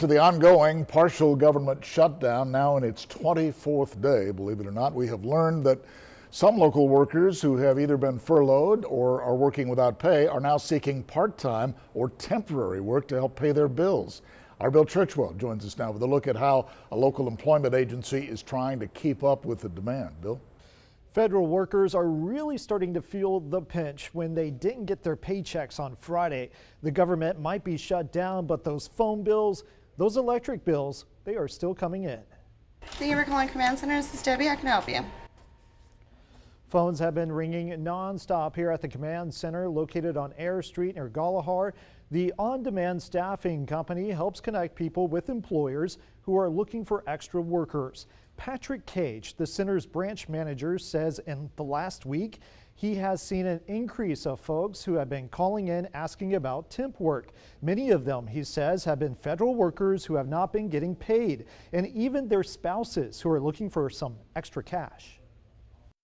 To the ongoing partial government shutdown, now in its 24th day, believe it or not, we have learned that some local workers who have either been furloughed or are working without pay are now seeking part-time or temporary work to help pay their bills. Our Bill Churchwell joins us now with a look at how a local employment agency is trying to keep up with the demand. Bill? Federal workers are really starting to feel the pinch when they didn't get their paychecks on Friday. The government might be shut down, but those phone bills, those electric bills, they are still coming in. Thank you for calling Command Center. This is Debbie. I can help you. Phones have been ringing nonstop here at the Command Center located on Air Street near Galahar. The on-demand staffing company helps connect people with employers who are looking for extra workers. Patrick Cage, the center's branch manager, says in the last week he has seen an increase of folks who have been calling in asking about temp work. Many of them, he says, have been federal workers who have not been getting paid, and even their spouses who are looking for some extra cash.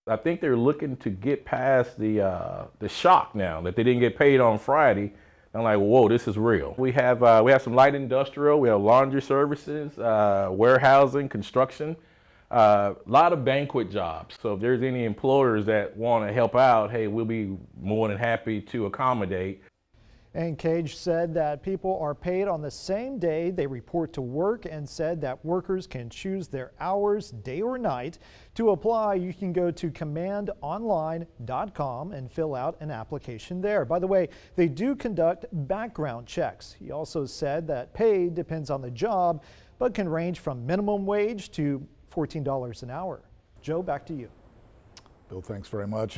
I think they're looking to get past the shock now that they didn't get paid on Friday. I'm like, whoa, this is real. We have some light industrial, we have laundry services, warehousing, construction, a lot of banquet jobs. So if there's any employers that want to help out, hey, we'll be more than happy to accommodate. And Cage said that people are paid on the same day they report to work, and said that workers can choose their hours, day or night. To apply, you can go to commandonline.com and fill out an application there. By the way, they do conduct background checks. He also said that pay depends on the job, but can range from minimum wage to $14 an hour. Joe, back to you. Bill, thanks very much.